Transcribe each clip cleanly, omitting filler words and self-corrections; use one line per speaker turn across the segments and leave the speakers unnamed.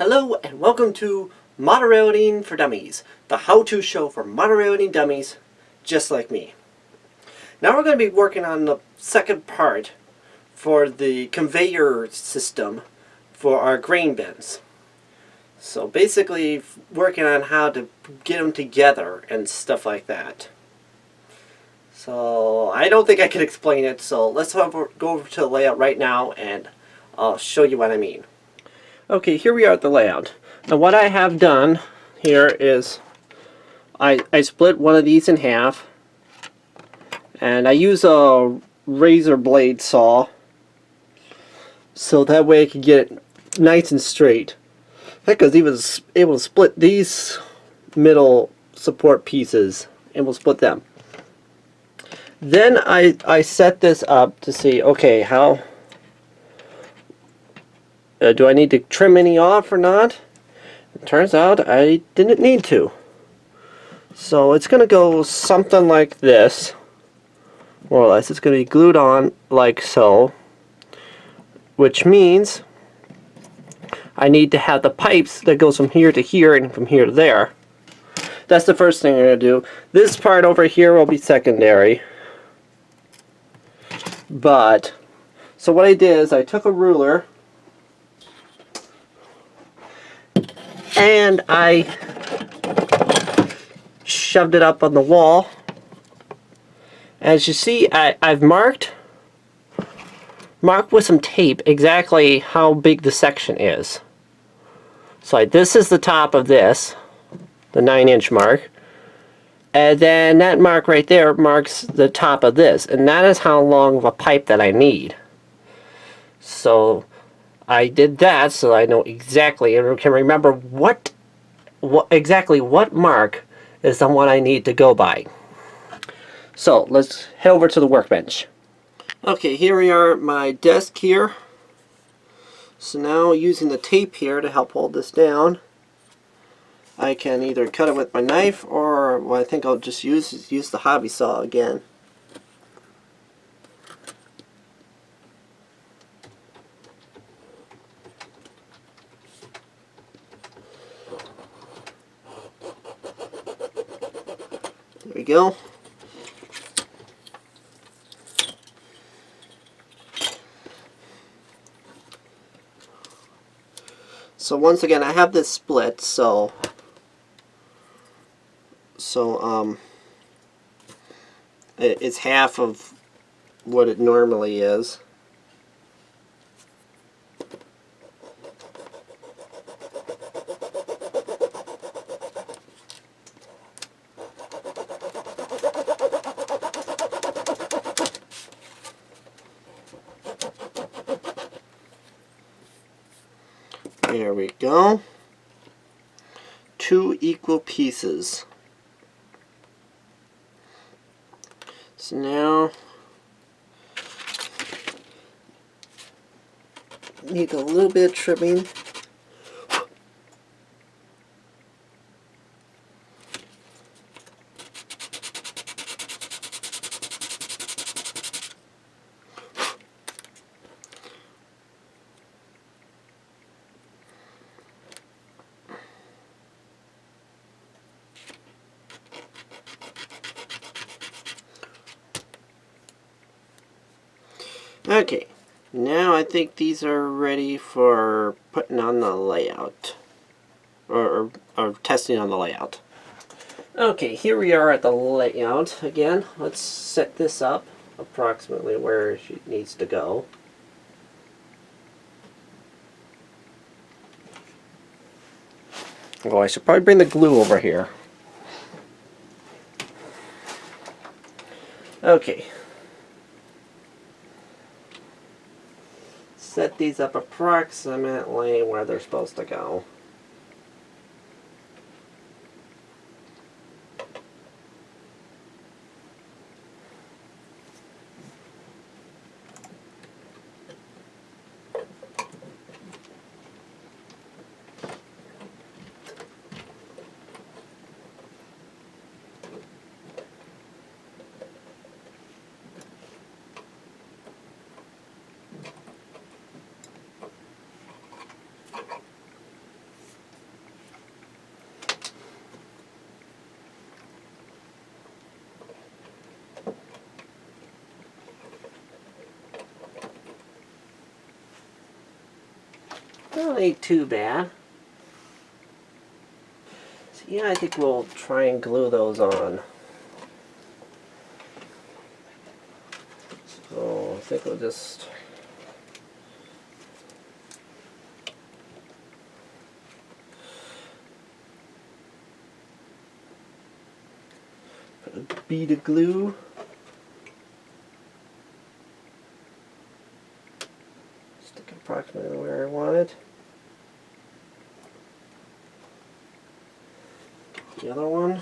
Hello and welcome to Moderating for Dummies, the how-to show for moderating dummies just like me. Now we're going to be working on the second part for the conveyor system for our grain bins. So basically working on how to get them together and stuff like that. So I don't think I can explain it, so let's go over to the layout right now and I'll show you what I mean. Okay, here we are at the layout. Now what I have done here is I split one of these in half, and I use a razor blade saw so that way I can get it nice and straight. Heck, I was even able to split these middle support pieces, and we'll split them. Then I set this up to see, okay, how do I need to trim any off or not? It turns out I didn't need to. So it's going to go something like this, more or less. It's going to be glued on like so, which means I need to have the pipes that goes from here to here and from here to there. That's the first thing I'm going to do. This part over here will be secondary. But, so what I did is I took a ruler and I shoved it up on the wall. As you see, I've marked with some tape exactly how big the section is. So this is the top of this, the 9-inch mark. And then that mark right there marks the top of this. And that is how long of a pipe that I need. So I did that so I know exactly and can remember exactly what mark is the one I need to go by. So let's head over to the workbench. Okay, here we are at my desk here. So now using the tape here to help hold this down, I can either cut it with my knife or what I think I'll just use the hobby saw again. There we go. So once again, I have this split, so it's half of what it normally is. There we go. 2 equal pieces. So now need a little bit of trimming. Okay, now I think these are ready for putting on the layout, or testing on the layout. Okay, here we are at the layout again. Let's set this up approximately where it needs to go. Oh, I should probably bring the glue over here. Okay. Set these up approximately where they're supposed to go. Well, ain't too bad. So yeah, I think we'll try and glue those on. So I think we'll just put a bead of glue. Stick approximately where I want it. The other one.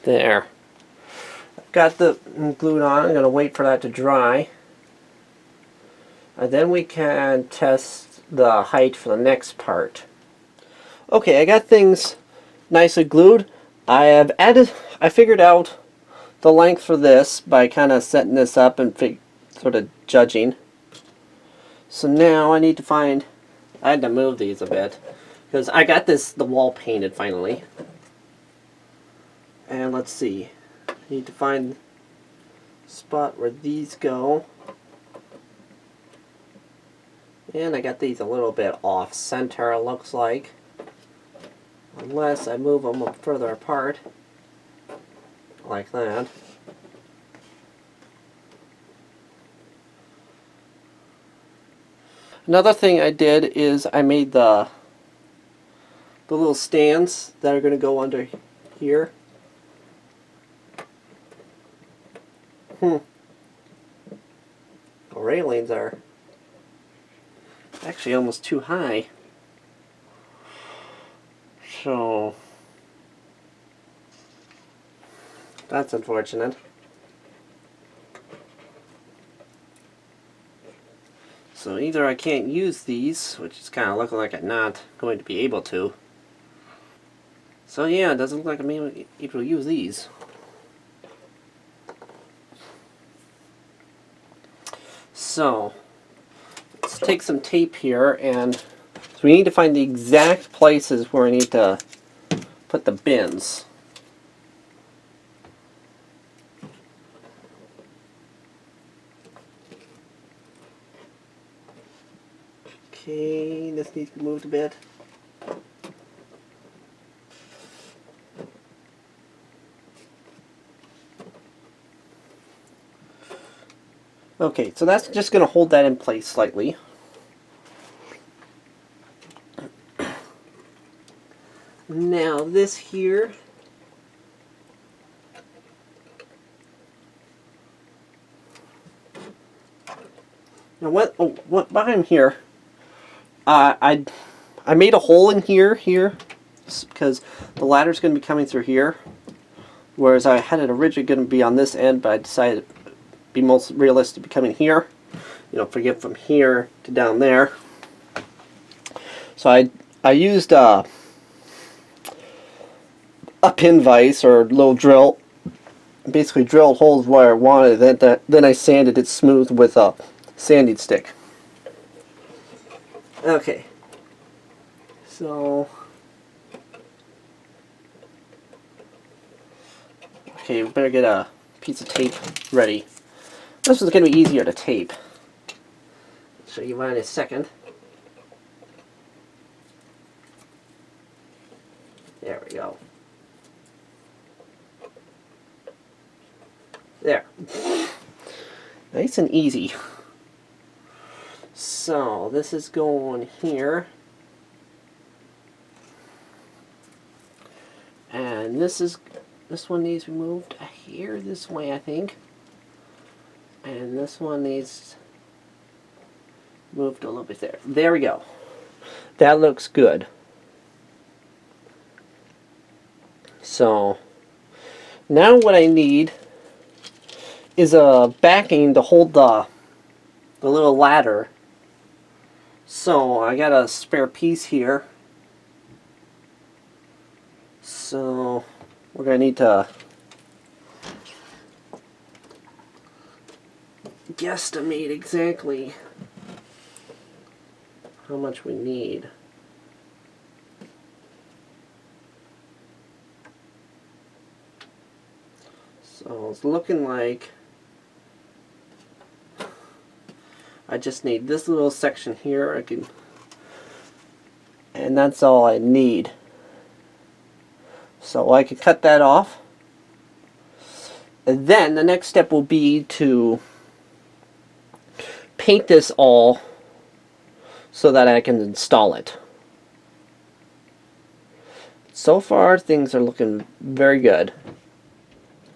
There. I've got the glued on. I'm going to wait for that to dry. And then we can test the height for the next part. Okay, I got things nicely glued. I figured out the length for this by kind of setting this up and sort of judging. So now I need to find, I had to move these a bit because I got the wall painted finally. And let's see, I need to find the spot where these go. And I got these a little bit off center, it looks like. Unless I move them further apart, like that. Another thing I did is I made the little stands that are going to go under here. The railings are actually almost too high. So that's unfortunate. So either I can't use these, which is kind of looking like I'm not going to be able to. So yeah, it doesn't look like I'm able to use these. So let's take some tape here, and so we need to find the exact places where I need to put the bins. Okay, this needs to be moved a bit. Okay, so that's just going to hold that in place slightly. Now this here, now what behind here, I made a hole in here because the ladder's going to be coming through here, whereas I had it originally going to be on this end, but I decided it would be most realistic to be coming here. You know, forget from here to down there. So I used a pin vise or little drill, basically drilled holes where I wanted it. Then I sanded it smooth with a sanding stick. Okay, so we better get a piece of tape ready. This is going to be easier to tape. I'll show you mine in a second. There we go. There. Nice and easy. So this is going here. And this one needs to be moved here this way, I think. And this one needs moved a little bit there. There we go. That looks good. So now what I need is a backing to hold the little ladder. So I got a spare piece here. So we're going to need to guesstimate exactly how much we need. So So it's looking like I just need this little section here. And that's all I need. So I can cut that off. And then the next step will be to paint this all so that I can install it. So far, things are looking very good.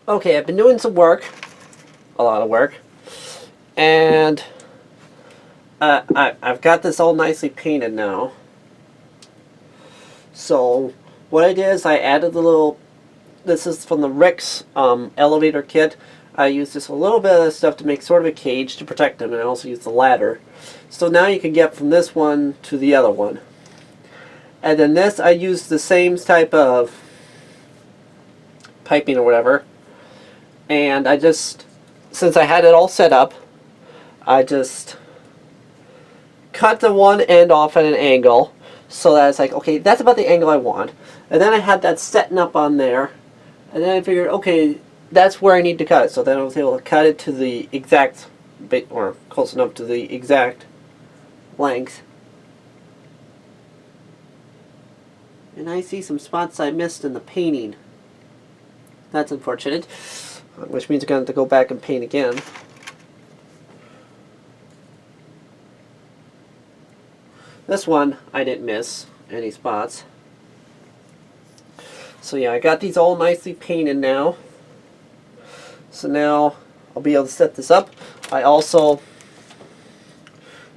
Okay, I've been doing some work, a lot of work, and I've got this all nicely painted now. So what I did is I added the little, this is from the Rick's elevator kit. I used just a little bit of this stuff to make sort of a cage to protect them, and I also used the ladder. So now you can get from this one to the other one. And then this, I used the same type of piping or whatever. And I just, since I had it all set up, I just cut the one end off at an angle so that it's like, okay, that's about the angle I want. And then I had that setting up on there. And then I figured, okay, that's where I need to cut it. So then I was able to cut it to the exact, or close enough to the exact length. And I see some spots I missed in the painting. That's unfortunate. Which means I'm going to have to go back and paint again. This one, I didn't miss any spots. So yeah, I got these all nicely painted now. So now I'll be able to set this up. I also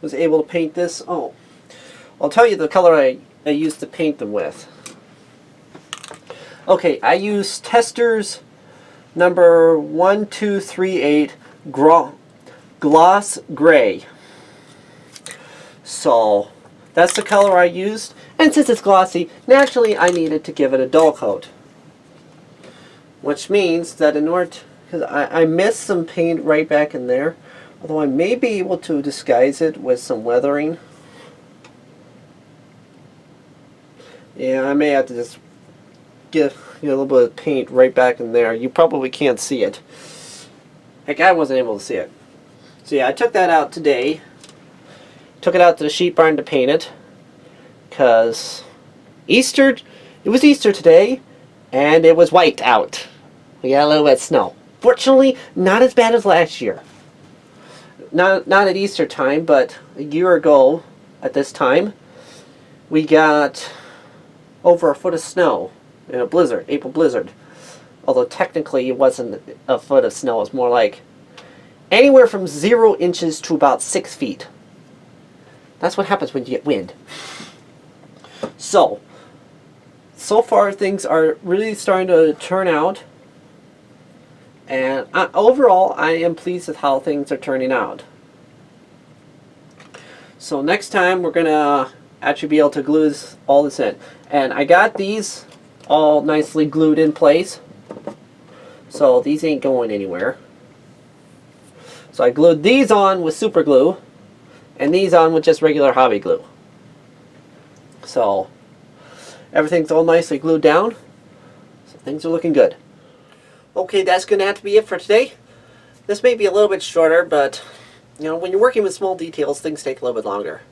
was able to paint this. Oh, I'll tell you the color I used to paint them with. Okay, I used Testors number 1238 Gloss Gray. So that's the color I used. And since it's glossy, naturally I needed to give it a dull coat. Which means that in order to, because I missed some paint right back in there, although I may be able to disguise it with some weathering. Yeah, I may have to just give a little bit of paint right back in there. You probably can't see it. Heck, I wasn't able to see it. So yeah, I took that out today. Took it out to the sheep barn to paint it. Because Easter, it was Easter today, and it was white out. We got a little bit of snow. Fortunately, not as bad as last year. Not at Easter time, but a year ago at this time, we got over a foot of snow in a blizzard, April blizzard. Although technically it wasn't a foot of snow, it was more like anywhere from 0 inches to about 6 feet. That's what happens when you get wind. So far things are really starting to turn out. And overall, I am pleased with how things are turning out. So next time we're going to actually be able to glue all this in. And I got these all nicely glued in place. So these ain't going anywhere. So I glued these on with super glue. And these on with just regular hobby glue. So everything's all nicely glued down. So things are looking good. Okay, that's going to have to be it for today. This may be a little bit shorter, but you know, when you're working with small details, things take a little bit longer.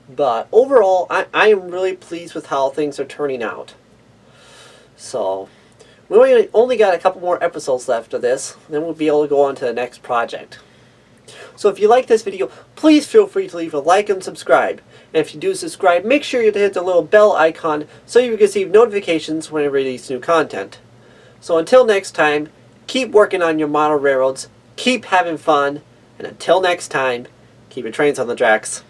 But overall, I am really pleased with how things are turning out. So we only got a couple more episodes left of this, then we'll be able to go on to the next project. So if you like this video, please feel free to leave a like and subscribe. And if you do subscribe, make sure you hit the little bell icon so you can receive notifications when I release new content. So until next time, keep working on your model railroads, keep having fun, and until next time, keep your trains on the tracks.